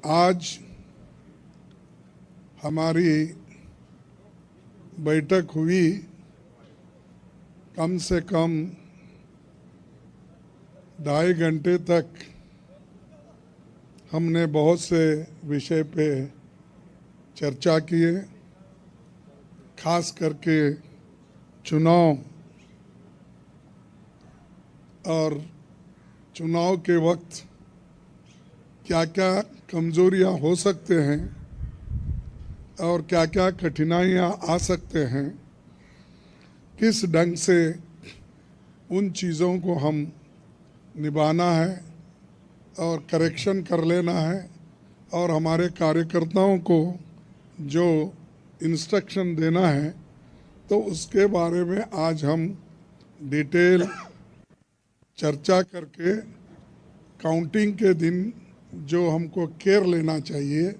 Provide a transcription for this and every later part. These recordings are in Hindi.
आज हमारी बैठक हुई, कम से कम 2.5 घंटे तक हमने बहुत से विषय पे चर्चा किए। खास करके चुनाव और चुनाव के वक्त क्या क्या कमज़ोरियां हो सकते हैं और क्या क्या कठिनाइयां आ सकते हैं, किस ढंग से उन चीज़ों को हम निभाना है और करेक्शन कर लेना है और हमारे कार्यकर्ताओं को जो इंस्ट्रक्शन देना है, तो उसके बारे में आज हम डिटेल चर्चा करके काउंटिंग के दिन जो हमको केयर लेना चाहिए।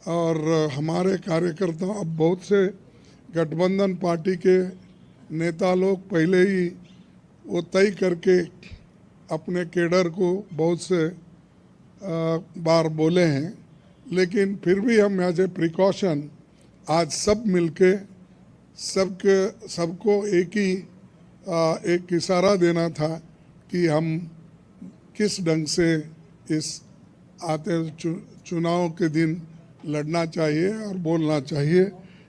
और हमारे कार्यकर्ता, अब बहुत से गठबंधन पार्टी के नेता लोग पहले ही वो तय करके अपने केडर को बहुत से बार बोले हैं, लेकिन फिर भी हम एज ए प्रिकॉशन आज सब मिलके सबको एक इशारा देना था कि हम किस ढंग से इस आते चुनाव के दिन लड़ना चाहिए और बोलना चाहिए।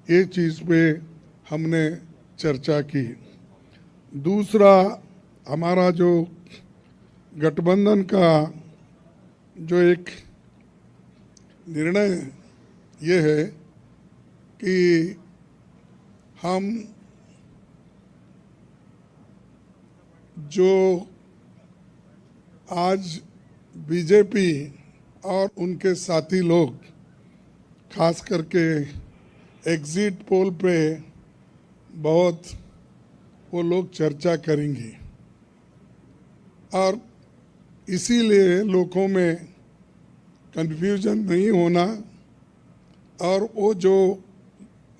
ये चीज़ पे हमने चर्चा की। दूसरा, हमारा जो गठबंधन का जो एक निर्णय ये है कि हम जो आज बीजेपी और उनके साथी लोग खास करके एग्जिट पोल पे बहुत वो लोग चर्चा करेंगे और इसीलिए लोगों में कंफ्यूजन नहीं होना और वो जो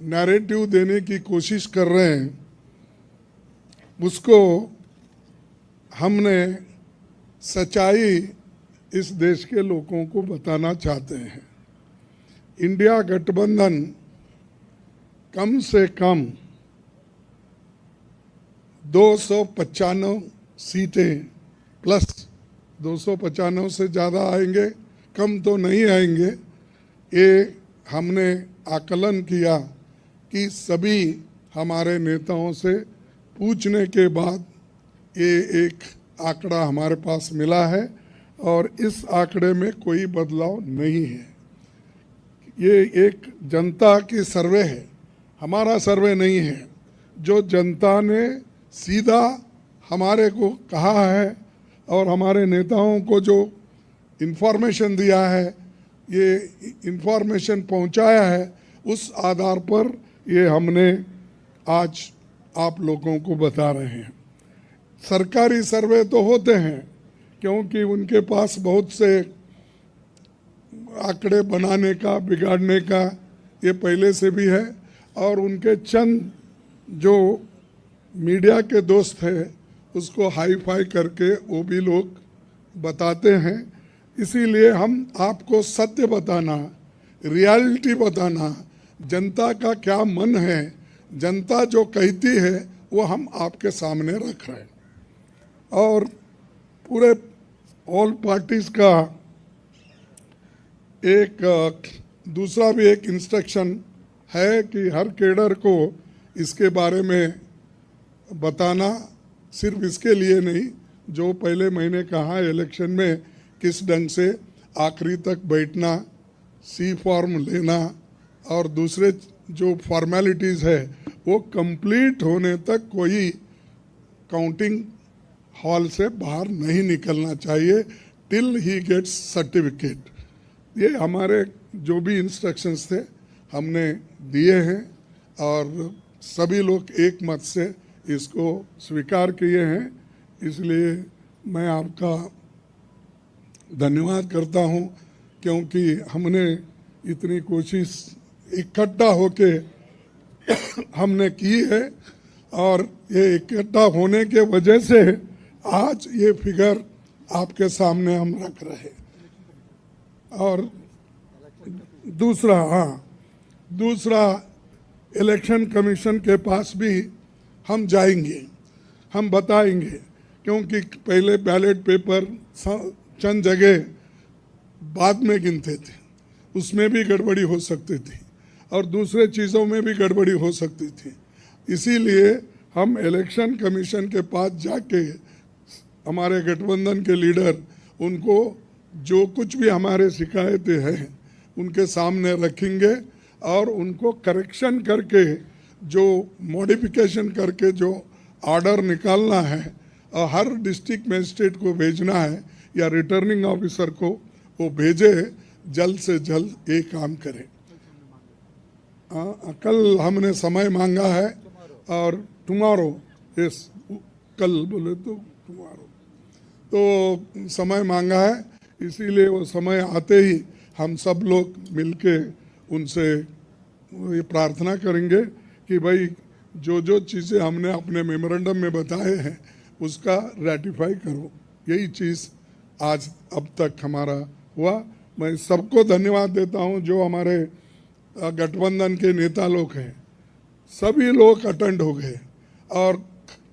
नैरेटिव देने की कोशिश कर रहे हैं उसको हमने सच्चाई इस देश के लोगों को बताना चाहते हैं। इंडिया गठबंधन कम से कम 295 सीटें प्लस 295 से ज़्यादा आएंगे, कम तो नहीं आएंगे। ये हमने आकलन किया कि सभी हमारे नेताओं से पूछने के बाद ये एक आंकड़ा हमारे पास मिला है और इस आंकड़े में कोई बदलाव नहीं है। ये एक जनता की सर्वे है, हमारा सर्वे नहीं है। जो जनता ने सीधा हमारे को कहा है और हमारे नेताओं को जो इन्फॉर्मेशन दिया है, ये इन्फॉर्मेशन पहुंचाया है, उस आधार पर ये हमने आज आप लोगों को बता रहे हैं। सरकारी सर्वे तो होते हैं क्योंकि उनके पास बहुत से आंकड़े बनाने का, बिगाड़ने का ये पहले से भी है और उनके चंद जो मीडिया के दोस्त हैं उसको हाई फाई करके वो भी लोग बताते हैं। इसीलिए हम आपको सत्य बताना, रियलिटी बताना, जनता का क्या मन है, जनता जो कहती है वो हम आपके सामने रख रहे हैं। और पूरे ऑल पार्टीज का एक दूसरा भी एक इंस्ट्रक्शन है कि हर केडर को इसके बारे में बताना, सिर्फ इसके लिए नहीं, जो पहले मैंने कहा इलेक्शन में किस ढंग से आखिरी तक बैठना, सी फॉर्म लेना और दूसरे जो फॉर्मेलिटीज़ है वो कंप्लीट होने तक कोई काउंटिंग हॉल से बाहर नहीं निकलना चाहिए टिल ही गेट्स सर्टिफिकेट। ये हमारे जो भी इंस्ट्रक्शंस थे हमने दिए हैं और सभी लोग एक मत से इसको स्वीकार किए हैं। इसलिए मैं आपका धन्यवाद करता हूं क्योंकि हमने इतनी कोशिश इकट्ठा होके हमने की है और ये इकट्ठा होने के वजह से आज ये फिगर आपके सामने हम रख रहे हैं। और दूसरा इलेक्शन कमीशन के पास भी हम जाएंगे, हम बताएंगे, क्योंकि पहले बैलेट पेपर चंद जगह बाद में गिनते थे, उसमें भी गड़बड़ी हो सकती थी और दूसरे चीज़ों में भी गड़बड़ी हो सकती थी। इसीलिए हम इलेक्शन कमीशन के पास जाके हमारे गठबंधन के लीडर उनको जो कुछ भी हमारे शिकायतें हैं उनके सामने रखेंगे और उनको करेक्शन करके जो मॉडिफिकेशन करके जो ऑर्डर निकालना है और हर डिस्ट्रिक्ट मजिस्ट्रेट को भेजना है या रिटर्निंग ऑफिसर को वो भेजे, जल्द से जल्द ये काम करें। कल हमने समय मांगा है और टुमारो, यस कल बोले तो टुमारो, तो समय मांगा है, इसीलिए वो समय आते ही हम सब लोग मिलके उनसे ये प्रार्थना करेंगे कि भाई जो जो चीज़ें हमने अपने मेमोरेंडम में बताए हैं उसका रेटिफाई करो। यही चीज़ आज अब तक हमारा हुआ। मैं सबको धन्यवाद देता हूं जो हमारे गठबंधन के नेता लोग हैं, सभी लोग अटेंड हो गए और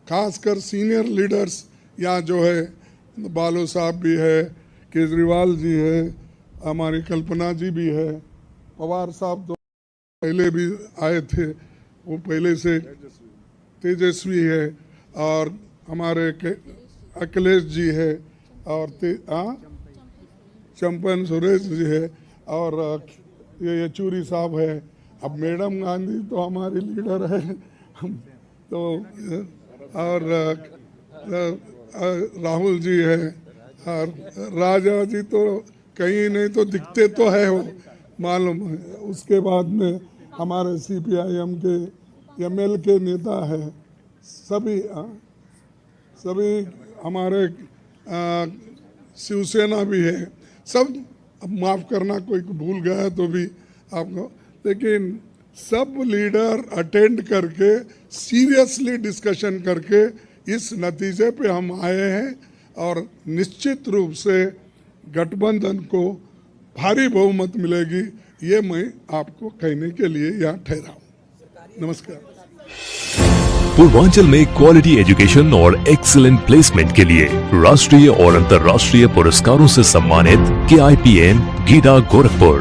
खासकर सीनियर लीडर्स यहाँ जो है, बालो साहब भी है, केजरीवाल जी है, हमारी कल्पना जी भी है, पवार साहब तो पहले भी आए थे, वो पहले से तेजस्वी है, और हमारे अखिलेश जी है, और चंपन सुरेश जी है, और ये येचूरी साहब है। अब मैडम गांधी तो हमारी लीडर है तो, और राहुल जी है, और राजा जी तो कहीं नहीं तो दिखते तो है वो, मालूम है। उसके बाद में हमारे CPIM के ML के नेता है, सभी हमारे शिवसेना भी है, सब। अब माफ़ करना कोई भूल गया तो भी आपको, लेकिन सब लीडर अटेंड करके सीरियसली डिस्कशन करके इस नतीजे पे हम आए हैं, और निश्चित रूप से गठबंधन को भारी बहुमत मिलेगी, ये मैं आपको कहने के लिए यहाँ ठहरा हूँ। नमस्कार। पूर्वांचल में क्वालिटी एजुकेशन और एक्सीलेंट प्लेसमेंट के लिए राष्ट्रीय और अंतर्राष्ट्रीय पुरस्कारों से सम्मानित KIPM गीडा गोरखपुर